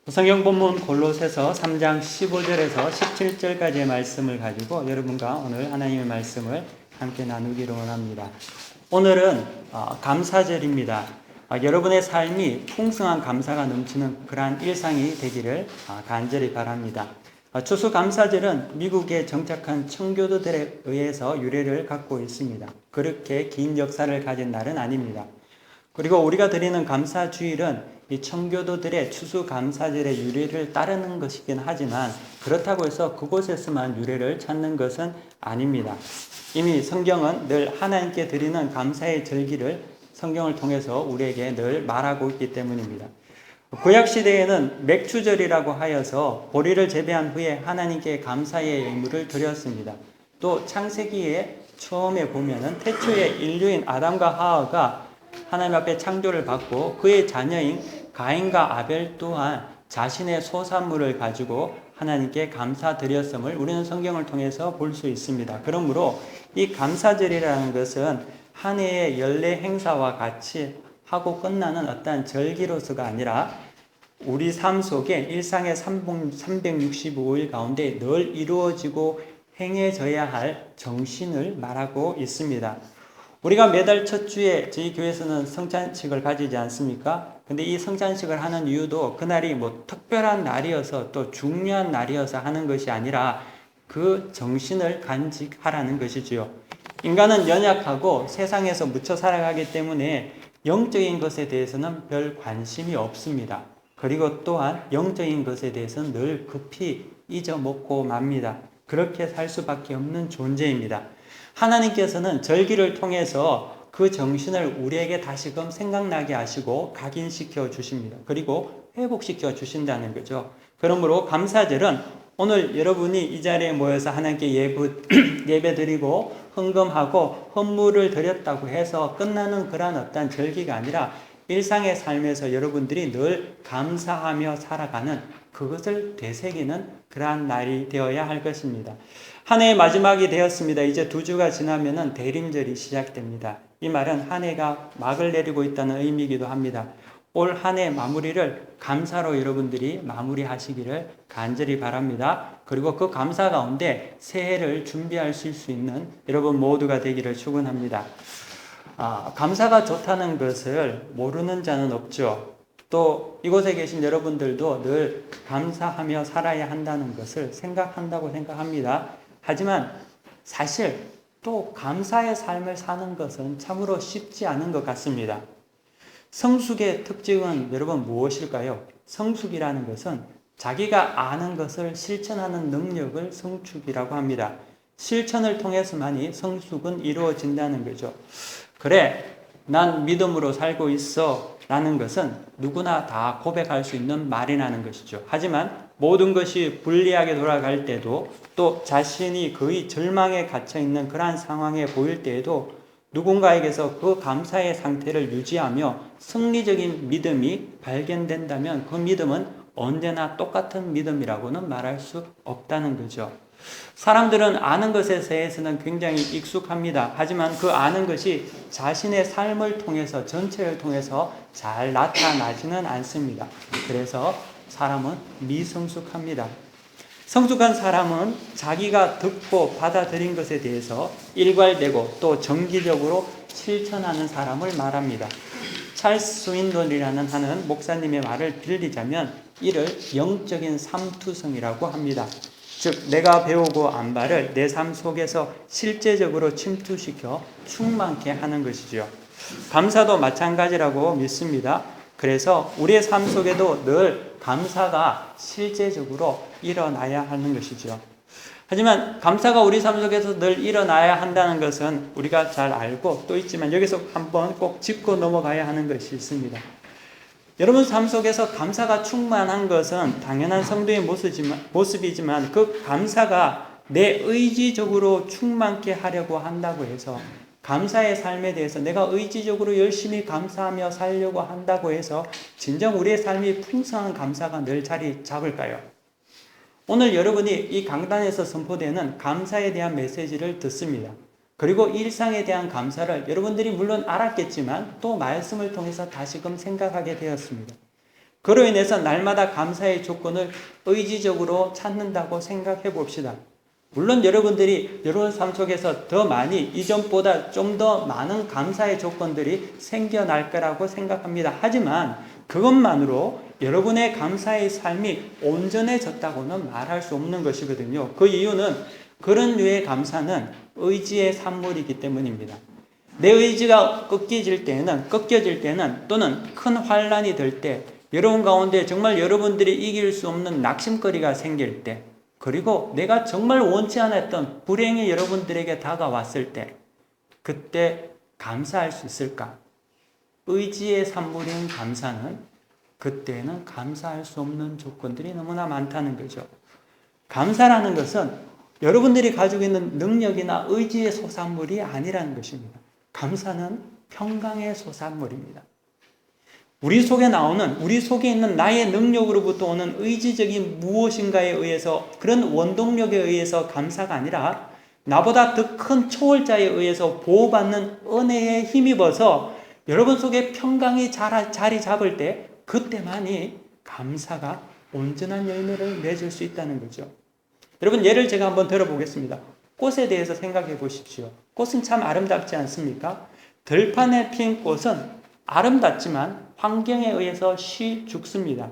성경 본문 골로새서 3장 15절에서 17절까지의 말씀을 가지고 여러분과 오늘 하나님의 말씀을 함께 나누기로 원합니다. 오늘은 감사절입니다. 여러분의 삶이 풍성한 감사가 넘치는 그러한 일상이 되기를 간절히 바랍니다. 추수감사절은 미국에 정착한 청교도들에 의해서 유래를 갖고 있습니다. 그렇게 긴 역사를 가진 날은 아닙니다. 그리고 우리가 드리는 감사주일은 이 청교도들의 추수감사절의 유래를 따르는 것이긴 하지만 그렇다고 해서 그곳에서만 유래를 찾는 것은 아닙니다. 이미 성경은 늘 하나님께 드리는 감사의 절기를 성경을 통해서 우리에게 늘 말하고 있기 때문입니다. 구약시대에는 맥추절이라고 하여서 보리를 재배한 후에 하나님께 감사의 예물을 드렸습니다. 또 창세기에 처음에 보면은 태초의 인류인 아담과 하와가 하나님 앞에 창조를 받고 그의 자녀인 가인과 아벨 또한 자신의 소산물을 가지고 하나님께 감사드렸음을 우리는 성경을 통해서 볼 수 있습니다. 그러므로 이 감사절이라는 것은 한 해의 연례 행사와 같이 하고 끝나는 어떠한 절기로서가 아니라 우리 삶 속에 일상의 365일 가운데 늘 이루어지고 행해져야 할 정신을 말하고 있습니다. 우리가 매달 첫 주에 저희 교회에서는 성찬식을 가지지 않습니까? 근데 이 성찬식을 하는 이유도 그날이 특별한 날이어서 또 중요한 날이어서 하는 것이 아니라 그 정신을 간직하라는 것이지요. 인간은 연약하고 세상에서 묻혀 살아가기 때문에 영적인 것에 대해서는 별 관심이 없습니다. 그리고 또한 영적인 것에 대해서는 늘 급히 잊어먹고 맙니다. 그렇게 살 수밖에 없는 존재입니다. 하나님께서는 절기를 통해서 그 정신을 우리에게 다시금 생각나게 하시고 각인시켜 주십니다. 그리고 회복시켜 주신다는 거죠. 그러므로 감사절은 오늘 여러분이 이 자리에 모여서 하나님께 예배드리고 헌금하고 헌물을 드렸다고 해서 끝나는 그러한 어떤 절기가 아니라 일상의 삶에서 여러분들이 늘 감사하며 살아가는 그것을 되새기는 그러한 날이 되어야 할 것입니다. 한 해의 마지막이 되었습니다. 이제 2주가 지나면은 대림절이 시작됩니다. 이 말은 한 해가 막을 내리고 있다는 의미이기도 합니다. 올 한 해 마무리를 감사로 여러분들이 마무리하시기를 간절히 바랍니다. 그리고 그 감사 가운데 새해를 준비하실 수 있는 여러분 모두가 되기를 축원합니다. 감사가 좋다는 것을 모르는 자는 없죠. 또 이곳에 계신 여러분들도 늘 감사하며 살아야 한다는 것을 생각한다고 생각합니다. 하지만 사실 또 감사의 삶을 사는 것은 참으로 쉽지 않은 것 같습니다. 성숙의 특징은 여러분 무엇일까요? 성숙이라는 것은 자기가 아는 것을 실천하는 능력을 성숙이라고 합니다. 실천을 통해서만이 성숙은 이루어진다는 거죠. 그래, 난 믿음으로 살고 있어 라는 것은 누구나 다 고백할 수 있는 말이라는 것이죠. 하지만 모든 것이 불리하게 돌아갈 때도 또 자신이 거의 절망에 갇혀 있는 그러한 상황에 보일 때에도 누군가에게서 그 감사의 상태를 유지하며 승리적인 믿음이 발견된다면 그 믿음은 언제나 똑같은 믿음이라고는 말할 수 없다는 거죠. 사람들은 아는 것에 대해서는 굉장히 익숙합니다. 하지만 그 아는 것이 자신의 삶을 통해서 전체를 통해서 잘 나타나지는 않습니다. 그래서 사람은 미성숙합니다. 성숙한 사람은 자기가 듣고 받아들인 것에 대해서 일괄되고 또 정기적으로 실천하는 사람을 말합니다. 찰스 스윈돈이라는 하는 목사님의 말을 빌리자면 이를 영적인 삼투성이라고 합니다. 즉 내가 배우고 안 바를 내 삶 속에서 실제적으로 침투시켜 충만케 하는 것이죠. 감사도 마찬가지라고 믿습니다. 그래서 우리의 삶 속에도 늘 감사가 실제적으로 일어나야 하는 것이죠. 하지만 감사가 우리 삶 속에서 늘 일어나야 한다는 것은 우리가 잘 알고 또 있지만 여기서 한번 꼭 짚고 넘어가야 하는 것이 있습니다. 여러분 삶 속에서 감사가 충만한 것은 당연한 성도의 모습이지만 그 감사가 내 의지적으로 충만케 하려고 한다고 해서 감사의 삶에 대해서 내가 의지적으로 열심히 감사하며 살려고 한다고 해서 진정 우리의 삶이 풍성한 감사가 늘 자리 잡을까요? 오늘 여러분이 이 강단에서 선포되는 감사에 대한 메시지를 듣습니다. 그리고 일상에 대한 감사를 여러분들이 물론 알았겠지만 또 말씀을 통해서 다시금 생각하게 되었습니다. 그로 인해서 날마다 감사의 조건을 의지적으로 찾는다고 생각해 봅시다. 물론 여러분들이 여러분 삶 속에서 더 많이 이전보다 좀 더 많은 감사의 조건들이 생겨날 거라고 생각합니다. 하지만 그것만으로 여러분의 감사의 삶이 온전해졌다고는 말할 수 없는 것이거든요. 그 이유는 그런 류의 감사는 의지의 산물이기 때문입니다. 내 의지가 꺾여질 때는 또는 큰 환란이 될 때, 여러분 가운데 정말 여러분들이 이길 수 없는 낙심거리가 생길 때, 그리고 내가 정말 원치 않았던 불행이 여러분들에게 다가왔을 때, 그때 감사할 수 있을까? 의지의 산물인 감사는 그때는 감사할 수 없는 조건들이 너무나 많다는 거죠. 감사라는 것은 여러분들이 가지고 있는 능력이나 의지의 소산물이 아니라는 것입니다. 감사는 평강의 소산물입니다. 우리 속에 있는 나의 능력으로부터 오는 의지적인 무엇인가에 의해서, 그런 원동력에 의해서 감사가 아니라 나보다 더 큰 초월자에 의해서 보호받는 은혜에 힘입어서 여러분 속에 평강이 자리 잡을 때, 그때만이 감사가 온전한 열매를 맺을 수 있다는 거죠. 여러분, 예를 제가 한번 들어보겠습니다. 꽃에 대해서 생각해 보십시오. 꽃은 참 아름답지 않습니까? 들판에 핀 꽃은 아름답지만 환경에 의해서 죽습니다.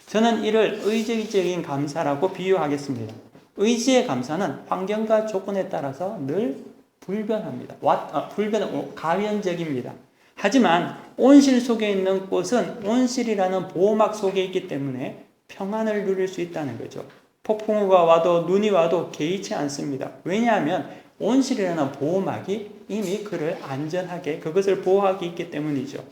저는 이를 의지적인 감사라고 비유하겠습니다. 의지의 감사는 환경과 조건에 따라서 늘 불변합니다. 가변적입니다. 하지만 온실 속에 있는 꽃은 온실이라는 보호막 속에 있기 때문에 평안을 누릴 수 있다는 거죠. 폭풍우가 와도 눈이 와도 개의치 않습니다. 왜냐하면 온실이라는 보호막이 이미 그를 안전하게 그것을 보호하고 있기 때문이죠.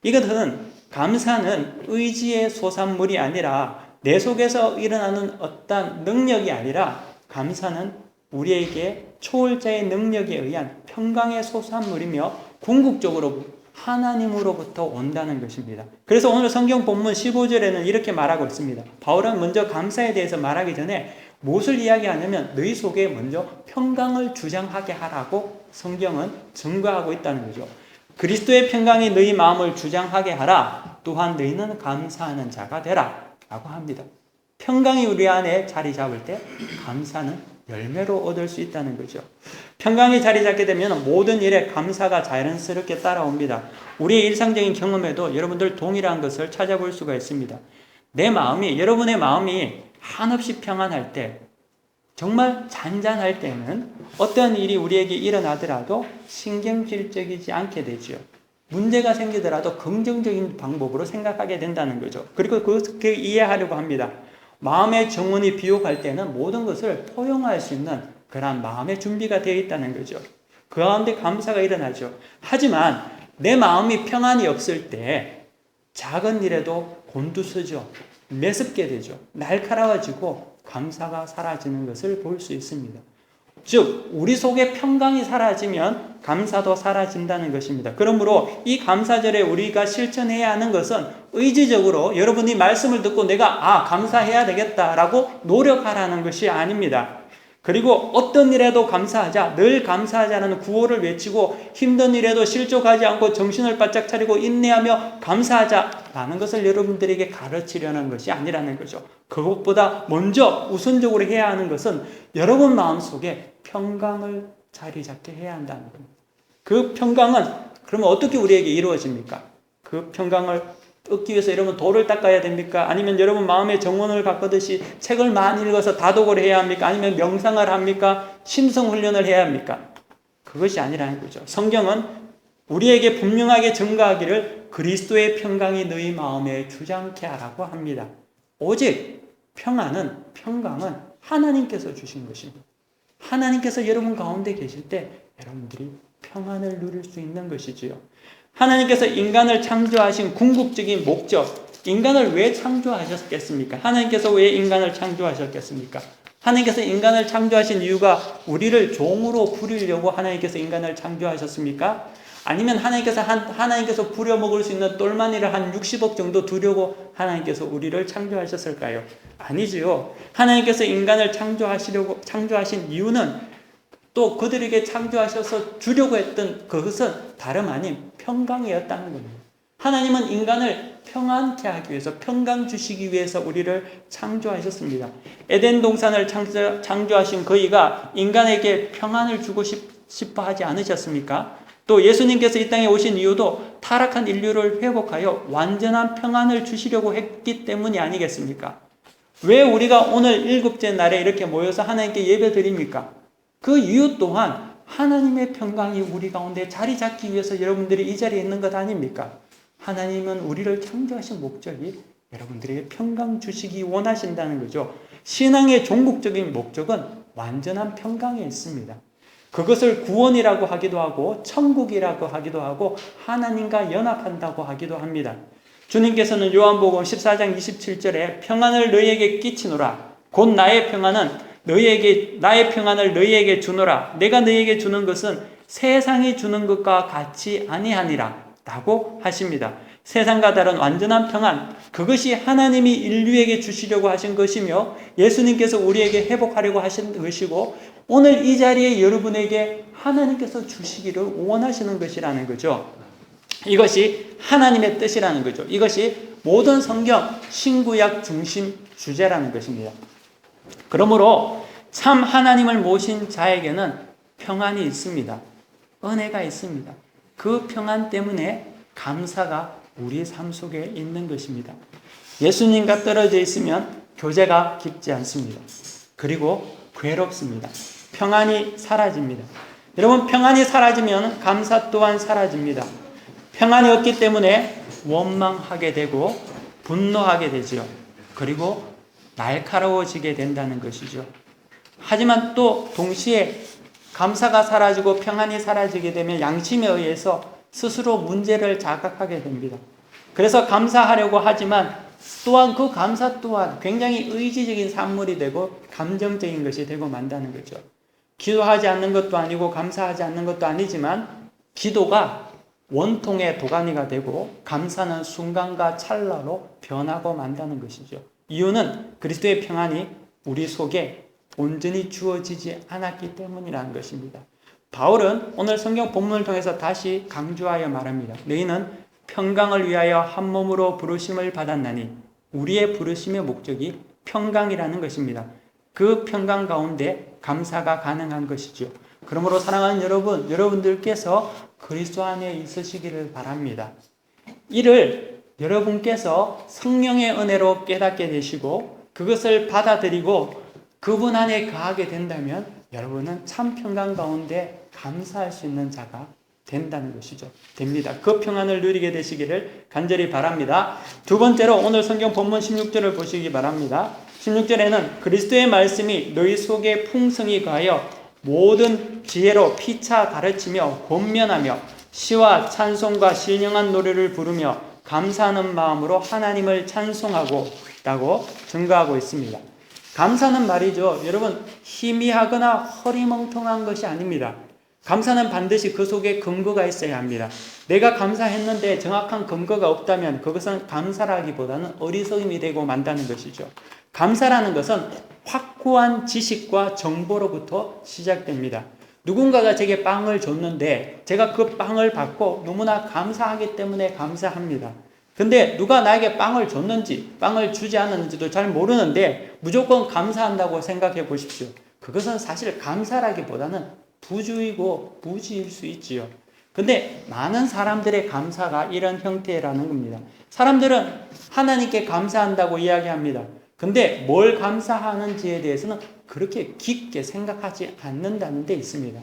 이것은 감사는 의지의 소산물이 아니라 내 속에서 일어나는 어떤 능력이 아니라, 감사는 우리에게 초월자의 능력에 의한 평강의 소산물이며 궁극적으로 하나님으로부터 온다는 것입니다. 그래서 오늘 성경 본문 15절에는 이렇게 말하고 있습니다. 바울은 먼저 감사에 대해서 말하기 전에 무엇을 이야기하냐면 너희 속에 먼저 평강을 주장하게 하라고 성경은 증거하고 있다는 거죠. 그리스도의 평강이 너희 마음을 주장하게 하라. 또한 너희는 감사하는 자가 되라 라고 합니다. 평강이 우리 안에 자리 잡을 때 감사는 열매로 얻을 수 있다는 거죠. 평강이 자리 잡게 되면 모든 일에 감사가 자연스럽게 따라옵니다. 우리의 일상적인 경험에도 여러분들 동일한 것을 찾아볼 수가 있습니다. 여러분의 마음이 한없이 평안할 때, 정말 잔잔할 때는 어떤 일이 우리에게 일어나더라도 신경질적이지 않게 되죠. 문제가 생기더라도 긍정적인 방법으로 생각하게 된다는 거죠. 그리고 그렇게 이해하려고 합니다. 마음의 정원이 비옥할 때는 모든 것을 포용할 수 있는 그런 마음의 준비가 되어 있다는 거죠. 그 가운데 감사가 일어나죠. 하지만 내 마음이 평안이 없을 때 작은 일에도 곤두서죠. 매섭게 되죠. 날카로워지고 감사가 사라지는 것을 볼 수 있습니다. 즉 우리 속에 평강이 사라지면 감사도 사라진다는 것입니다. 그러므로 이 감사절에 우리가 실천해야 하는 것은 의지적으로 여러분이 말씀을 듣고 내가 감사해야 되겠다라고 노력하라는 것이 아닙니다. 그리고 어떤 일에도 감사하자, 늘 감사하자는 구호를 외치고 힘든 일에도 실족하지 않고 정신을 바짝 차리고 인내하며 감사하자라는 것을 여러분들에게 가르치려는 것이 아니라는 거죠. 그것보다 먼저 우선적으로 해야 하는 것은 여러분 마음속에 평강을 자리 잡게 해야 한다는 겁니다. 그 평강은 그러면 어떻게 우리에게 이루어집니까? 그 평강을 얻기 위해서 여러분 돌을 닦아야 됩니까? 아니면 여러분 마음의 정원을 가꾸듯이 책을 많이 읽어서 다독을 해야 합니까? 아니면 명상을 합니까? 심성훈련을 해야 합니까? 그것이 아니라는 거죠. 성경은 우리에게 분명하게 증거하기를 그리스도의 평강이 너희 마음에 주장케 하라고 합니다. 오직 평강은 하나님께서 주신 것입니다. 하나님께서 여러분 가운데 계실 때 여러분들이 평안을 누릴 수 있는 것이지요. 하나님께서 인간을 창조하신 궁극적인 목적, 인간을 왜 창조하셨겠습니까? 하나님께서 왜 인간을 창조하셨겠습니까? 하나님께서 인간을 창조하신 이유가 우리를 종으로 부리려고 하나님께서 인간을 창조하셨습니까? 아니면 하나님께서 부려먹을 수 있는 똘마니를 한 60억 정도 두려고 하나님께서 우리를 창조하셨을까요? 아니지요. 하나님께서 인간을 창조하신 이유는 또 그들에게 창조하셔서 주려고 했던 그것은 다름 아닌 평강이었다는 겁니다. 하나님은 인간을 평안케 하기 위해서, 평강 주시기 위해서 우리를 창조하셨습니다. 에덴 동산을 창조하신 그이가 인간에게 평안을 주고 싶어 하지 않으셨습니까? 또 예수님께서 이 땅에 오신 이유도 타락한 인류를 회복하여 완전한 평안을 주시려고 했기 때문이 아니겠습니까? 왜 우리가 오늘 일곱째 날에 이렇게 모여서 하나님께 예배 드립니까? 그 이유 또한 하나님의 평강이 우리 가운데 자리 잡기 위해서 여러분들이 이 자리에 있는 것 아닙니까? 하나님은 우리를 창조하신 목적이 여러분들에게 평강 주시기 원하신다는 거죠. 신앙의 종국적인 목적은 완전한 평강에 있습니다. 그것을 구원이라고 하기도 하고 천국이라고 하기도 하고 하나님과 연합한다고 하기도 합니다. 주님께서는 요한복음 14장 27절에 평안을 너희에게 끼치노라. 곧 나의 평안을 너희에게 주노라. 내가 너희에게 주는 것은 세상이 주는 것과 같이 아니하니라 라고 하십니다. 세상과 다른 완전한 평안, 그것이 하나님이 인류에게 주시려고 하신 것이며 예수님께서 우리에게 회복하려고 하신 것이고 오늘 이 자리에 여러분에게 하나님께서 주시기를 원하시는 것이라는 거죠. 이것이 하나님의 뜻이라는 거죠. 이것이 모든 성경 신구약 중심 주제라는 것입니다. 그러므로 참 하나님을 모신 자에게는 평안이 있습니다. 은혜가 있습니다. 그 평안 때문에 감사가 우리 삶 속에 있는 것입니다. 예수님과 떨어져 있으면 교제가 깊지 않습니다. 그리고 괴롭습니다. 평안이 사라집니다. 여러분, 평안이 사라지면 감사 또한 사라집니다. 평안이 없기 때문에 원망하게 되고 분노하게 되지요. 그리고 날카로워지게 된다는 것이죠. 하지만 또 동시에 감사가 사라지고 평안이 사라지게 되면 양심에 의해서 스스로 문제를 자각하게 됩니다. 그래서 감사하려고 하지만 또한 그 감사 또한 굉장히 의지적인 산물이 되고 감정적인 것이 되고 만다는 거죠. 기도하지 않는 것도 아니고 감사하지 않는 것도 아니지만 기도가 원통의 도가니가 되고 감사는 순간과 찰나로 변하고 만다는 것이죠. 이유는 그리스도의 평안이 우리 속에 온전히 주어지지 않았기 때문이라는 것입니다. 바울은 오늘 성경 본문을 통해서 다시 강조하여 말합니다. 너희는 평강을 위하여 한 몸으로 부르심을 받았나니 우리의 부르심의 목적이 평강이라는 것입니다. 그 평강 가운데 감사가 가능한 것이죠. 그러므로 사랑하는 여러분, 여러분들께서 그리스도 안에 있으시기를 바랍니다. 이를 여러분께서 성령의 은혜로 깨닫게 되시고 그것을 받아들이고 그분 안에 거하게 된다면 여러분은 참 평강 가운데 감사할 수 있는 자가 된다는 것이죠. 됩니다. 그 평안을 누리게 되시기를 간절히 바랍니다. 두 번째로 오늘 성경 본문 16절을 보시기 바랍니다. 16절에는 그리스도의 말씀이 너희 속에 풍성히 거하여 모든 지혜로 피차 가르치며 권면하며 시와 찬송과 신령한 노래를 부르며 감사하는 마음으로 하나님을 찬송하고 라고 증거하고 있습니다. 감사는 말이죠. 여러분 희미하거나 허리멍텅한 것이 아닙니다. 감사는 반드시 그 속에 근거가 있어야 합니다. 내가 감사했는데 정확한 근거가 없다면 그것은 감사라기보다는 어리석음이 되고 만다는 것이죠. 감사라는 것은 확고한 지식과 정보로부터 시작됩니다. 누군가가 제게 빵을 줬는데 제가 그 빵을 받고 너무나 감사하기 때문에 감사합니다. 근데 누가 나에게 빵을 줬는지 빵을 주지 않았는지도 잘 모르는데 무조건 감사한다고 생각해 보십시오. 그것은 사실 감사라기보다는 부주의고 무지일 수 있지요. 근데 많은 사람들의 감사가 이런 형태라는 겁니다. 사람들은 하나님께 감사한다고 이야기합니다. 근데 뭘 감사하는지에 대해서는 그렇게 깊게 생각하지 않는다는 데 있습니다.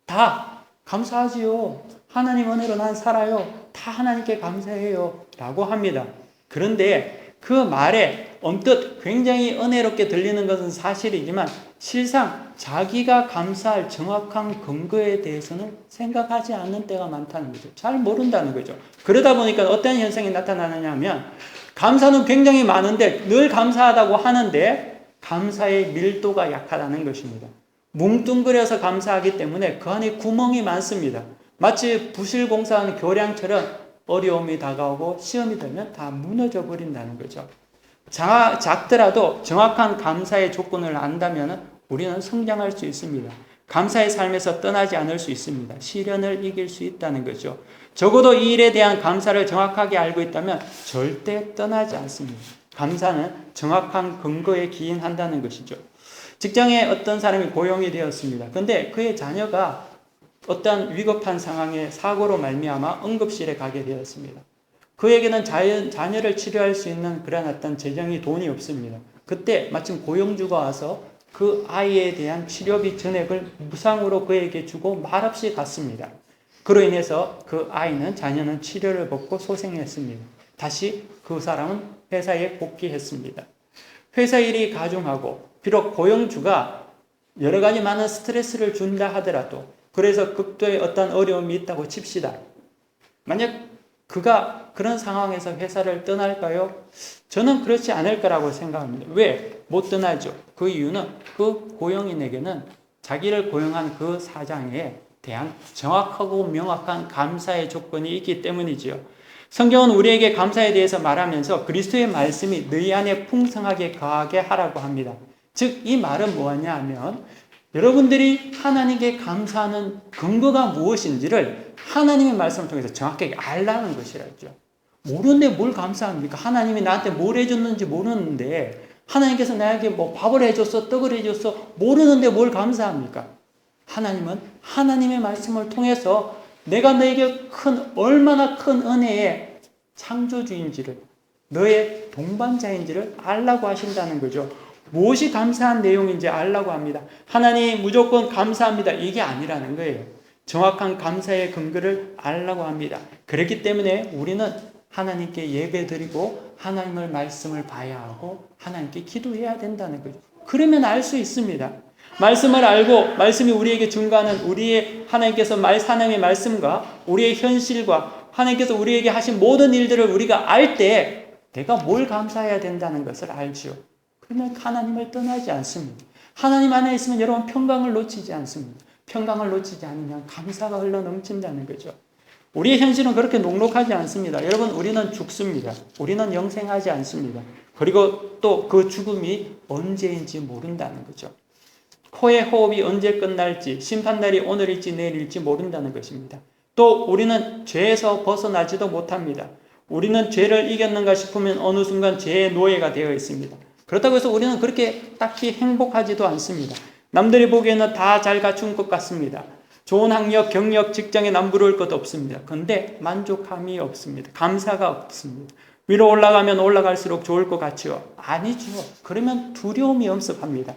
다 감사하지요. 하나님 은혜로 난 살아요. 다 하나님께 감사해요. 라고 합니다. 그런데 그 말에 언뜻 굉장히 은혜롭게 들리는 것은 사실이지만 실상 자기가 감사할 정확한 근거에 대해서는 생각하지 않는 때가 많다는 거죠. 잘 모른다는 거죠. 그러다 보니까 어떤 현상이 나타나느냐 하면 감사는 굉장히 많은데 늘 감사하다고 하는데 감사의 밀도가 약하다는 것입니다. 뭉뚱그려서 감사하기 때문에 그 안에 구멍이 많습니다. 마치 부실공사하는 교량처럼 어려움이 다가오고 시험이 되면 다 무너져 버린다는 거죠. 작더라도 정확한 감사의 조건을 안다면 우리는 성장할 수 있습니다. 감사의 삶에서 떠나지 않을 수 있습니다. 시련을 이길 수 있다는 거죠. 적어도 이 일에 대한 감사를 정확하게 알고 있다면 절대 떠나지 않습니다. 감사는 정확한 근거에 기인한다는 것이죠. 직장에 어떤 사람이 고용이 되었습니다. 근데 그의 자녀가 어떤 위급한 상황에 사고로 말미암아 응급실에 가게 되었습니다. 그에게는 자녀를 치료할 수 있는 그런 어떤 재정이 돈이 없습니다. 그때 마침 고용주가 와서 그 아이에 대한 치료비 전액을 무상으로 그에게 주고 말없이 갔습니다. 그로 인해서 그 아이는 자녀는 치료를 받고 소생했습니다. 다시 그 사람은 회사에 복귀했습니다. 회사 일이 가중하고 비록 고용주가 여러 가지 많은 스트레스를 준다 하더라도 그래서 극도의 어떤 어려움이 있다고 칩시다. 만약 그가 그런 상황에서 회사를 떠날까요? 저는 그렇지 않을 거라고 생각합니다. 왜? 못 떠나죠. 그 이유는 그 고용인에게는 자기를 고용한 그 사장에 대한 정확하고 명확한 감사의 조건이 있기 때문이지요. 성경은 우리에게 감사에 대해서 말하면서 그리스도의 말씀이 너희 안에 풍성하게 거하게 하라고 합니다. 즉, 이 말은 뭐냐 하면 여러분들이 하나님께 감사하는 근거가 무엇인지를 하나님의 말씀을 통해서 정확하게 알라는 것이라죠. 모르는데 뭘 감사합니까? 하나님이 나한테 뭘 해줬는지 모르는데 하나님께서 나에게 뭐 밥을 해줬어, 떡을 해줬어, 모르는데 뭘 감사합니까? 하나님은 하나님의 말씀을 통해서 내가 너에게 얼마나 큰 은혜의 창조주인지를, 너의 동반자인지를 알라고 하신다는 거죠. 무엇이 감사한 내용인지 알라고 합니다. 하나님 무조건 감사합니다. 이게 아니라는 거예요. 정확한 감사의 근거를 알라고 합니다. 그렇기 때문에 우리는 하나님께 예배드리고 하나님의 말씀을 봐야 하고 하나님께 기도해야 된다는 거죠. 그러면 알 수 있습니다. 말씀을 알고 말씀이 우리에게 증거하는 우리의 하나님께서 하나님의 말씀과 우리의 현실과 하나님께서 우리에게 하신 모든 일들을 우리가 알 때 내가 뭘 감사해야 된다는 것을 알죠. 그러면 하나님을 떠나지 않습니다. 하나님 안에 있으면 여러분 평강을 놓치지 않습니다. 평강을 놓치지 않으면 감사가 흘러 넘친다는 거죠. 우리의 현실은 그렇게 녹록하지 않습니다. 여러분, 우리는 죽습니다. 우리는 영생하지 않습니다. 그리고 또 그 죽음이 언제인지 모른다는 거죠. 코의 호흡이 언제 끝날지, 심판날이 오늘일지 내일일지 모른다는 것입니다. 또 우리는 죄에서 벗어나지도 못합니다. 우리는 죄를 이겼는가 싶으면 어느 순간 죄의 노예가 되어 있습니다. 그렇다고 해서 우리는 그렇게 딱히 행복하지도 않습니다. 남들이 보기에는 다 잘 갖춘 것 같습니다. 좋은 학력, 경력, 직장에 남부러울 것 없습니다. 그런데 만족함이 없습니다. 감사가 없습니다. 위로 올라가면 올라갈수록 좋을 것 같지요? 아니죠. 그러면 두려움이 엄습합니다.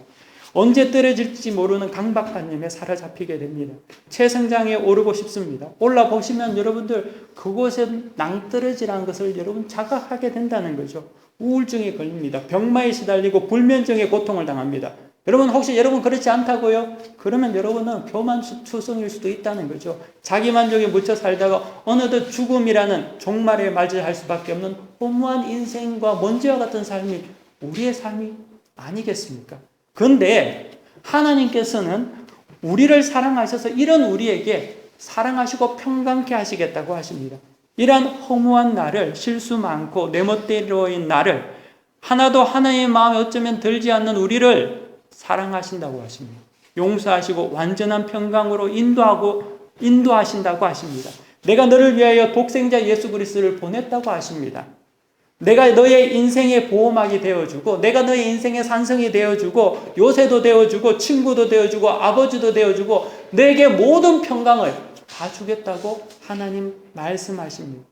언제 떨어질지 모르는 강박관념에 사로잡히게 됩니다. 최성장에 오르고 싶습니다. 올라보시면 여러분들 그곳에 낭떠러지라는 것을 여러분 자각하게 된다는 거죠. 우울증에 걸립니다. 병마에 시달리고 불면증에 고통을 당합니다. 여러분 혹시 여러분 그렇지 않다고요? 그러면 여러분은 교만투성일 수도 있다는 거죠. 자기만족에 묻혀 살다가 어느덧 죽음이라는 종말에 맞이할 수밖에 없는 허무한 인생과 먼지와 같은 삶이 우리의 삶이 아니겠습니까? 그런데 하나님께서는 우리를 사랑하셔서 이런 우리에게 사랑하시고 평강케 하시겠다고 하십니다. 이러한 허무한 나를, 실수 많고 내 멋대로인 나를, 하나도 하나님의 마음에 어쩌면 들지 않는 우리를 사랑하신다고 하십니다. 용서하시고 완전한 평강으로 인도하신다고 하십니다. 내가 너를 위하여 독생자 예수 그리스도를 보냈다고 하십니다. 내가 너의 인생의 보호막이 되어주고, 내가 너의 인생의 산성이 되어주고, 요새도 되어주고, 친구도 되어주고, 아버지도 되어주고, 내게 모든 평강을 다 주겠다고 하나님 말씀하십니다.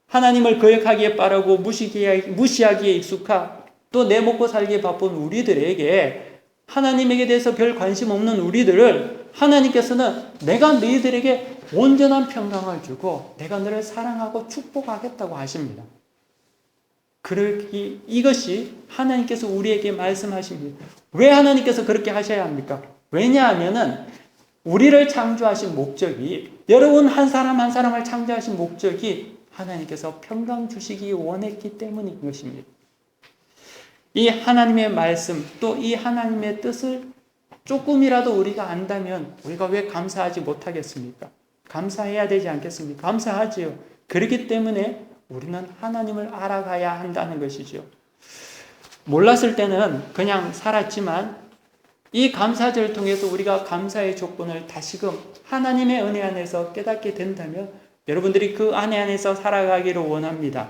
하나님을 거역하기에 빠르고 무시하기에 익숙한, 또 내 먹고 살기에 바쁜 우리들에게, 하나님에게 대해서 별 관심 없는 우리들을 하나님께서는 내가 너희들에게 온전한 평강을 주고 내가 너를 사랑하고 축복하겠다고 하십니다. 이것이 하나님께서 우리에게 말씀하십니다. 왜 하나님께서 그렇게 하셔야 합니까? 왜냐하면은 우리를 창조하신 목적이, 여러분 한 사람 한 사람을 창조하신 목적이 하나님께서 평강 주시기 원했기 때문인 것입니다. 이 하나님의 말씀, 또 이 하나님의 뜻을 조금이라도 우리가 안다면 우리가 왜 감사하지 못하겠습니까? 감사해야 되지 않겠습니까? 감사하지요. 그렇기 때문에 우리는 하나님을 알아가야 한다는 것이죠. 몰랐을 때는 그냥 살았지만 이 감사절을 통해서 우리가 감사의 조건을 다시금 하나님의 은혜 안에서 깨닫게 된다면 여러분들이 그 안에서 살아가기를 원합니다.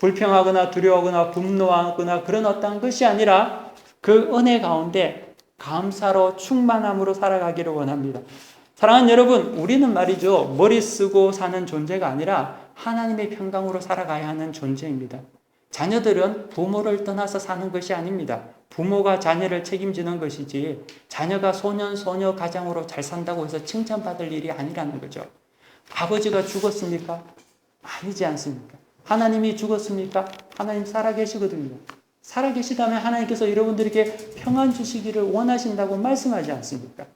불평하거나 두려워하거나 분노하거나 그런 어떤 것이 아니라 그 은혜 가운데 감사로 충만함으로 살아가기를 원합니다. 사랑하는 여러분, 우리는 말이죠, 머리 쓰고 사는 존재가 아니라 하나님의 평강으로 살아가야 하는 존재입니다. 자녀들은 부모를 떠나서 사는 것이 아닙니다. 부모가 자녀를 책임지는 것이지 자녀가 소년, 소녀 가장으로 잘 산다고 해서 칭찬받을 일이 아니라는 거죠. 아버지가 죽었습니까? 아니지 않습니까? 하나님이 죽었습니까? 하나님 살아계시거든요. 살아계시다면 하나님께서 여러분들에게 평안 주시기를 원하신다고 말씀하지 않습니까?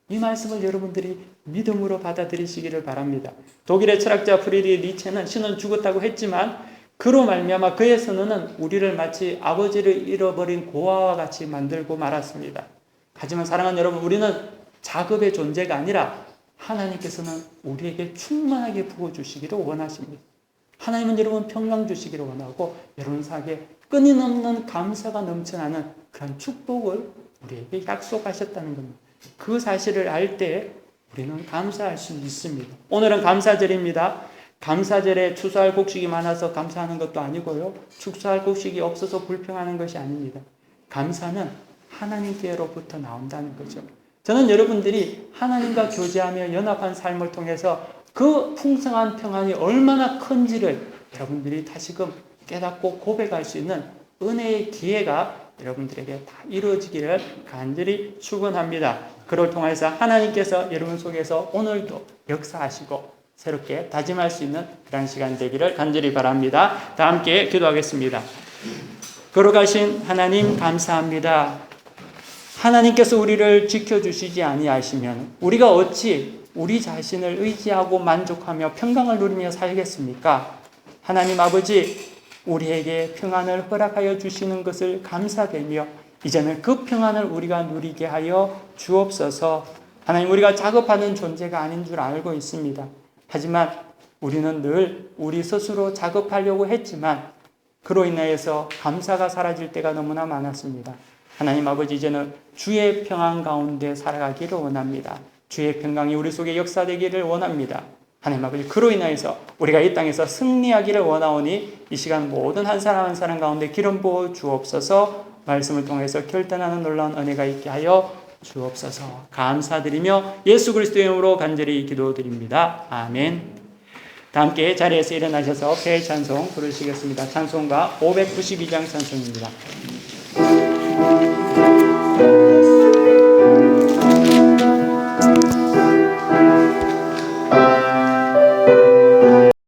이 말씀을 여러분들이 믿음으로 받아들이시기를 바랍니다. 독일의 철학자 프리드리히 니체는 신은 죽었다고 했지만 그로 말미암아 그의 선언은 우리를 마치 아버지를 잃어버린 고아와 같이 만들고 말았습니다. 하지만 사랑하는 여러분, 우리는 작업의 존재가 아니라 하나님께서는 우리에게 충만하게 부어주시기를 원하십니다. 하나님은 여러분 평강 주시기를 원하고 여러분 사에게 끊임없는 감사가 넘쳐나는 그런 축복을 우리에게 약속하셨다는 겁니다. 그 사실을 알 때 우리는 감사할 수 있습니다. 오늘은 감사절입니다. 감사절에 추수할 곡식이 많아서 감사하는 것도 아니고요. 추수할 곡식이 없어서 불평하는 것이 아닙니다. 감사는 하나님께로부터 나온다는 거죠. 저는 여러분들이 하나님과 교제하며 연합한 삶을 통해서 그 풍성한 평안이 얼마나 큰지를 여러분들이 다시금 깨닫고 고백할 수 있는 은혜의 기회가 여러분들에게 다 이루어지기를 간절히 축원합니다. 그를 통해서 하나님께서 여러분 속에서 오늘도 역사하시고 새롭게 다짐할 수 있는 그런 시간 되기를 간절히 바랍니다. 다 함께 기도하겠습니다. 걸어가신 하나님 감사합니다. 하나님께서 우리를 지켜주시지 아니하시면 우리가 어찌 우리 자신을 의지하고 만족하며 평강을 누리며 살겠습니까? 하나님 아버지, 우리에게 평안을 허락하여 주시는 것을 감사되며 이제는 그 평안을 우리가 누리게 하여 주옵소서. 하나님, 우리가 작업하는 존재가 아닌 줄 알고 있습니다. 하지만 우리는 늘 우리 스스로 작업하려고 했지만 그로 인하여서 감사가 사라질 때가 너무나 많았습니다. 하나님 아버지, 이제는 주의 평안 가운데 살아가기를 원합니다. 주의 평강이 우리 속에 역사되기를 원합니다. 하나님 아버지, 그로 인하여서 우리가 이 땅에서 승리하기를 원하오니 이 시간 모든 한 사람 한 사람 가운데 기름 부어 주옵소서. 말씀을 통해서 결단하는 놀라운 은혜가 있게 하여 주옵소서. 감사드리며 예수 그리스도의 이름으로 간절히 기도드립니다. 아멘. 다 함께 자리에서 일어나셔서 배 찬송 부르시겠습니다. 찬송가 592장 찬송입니다.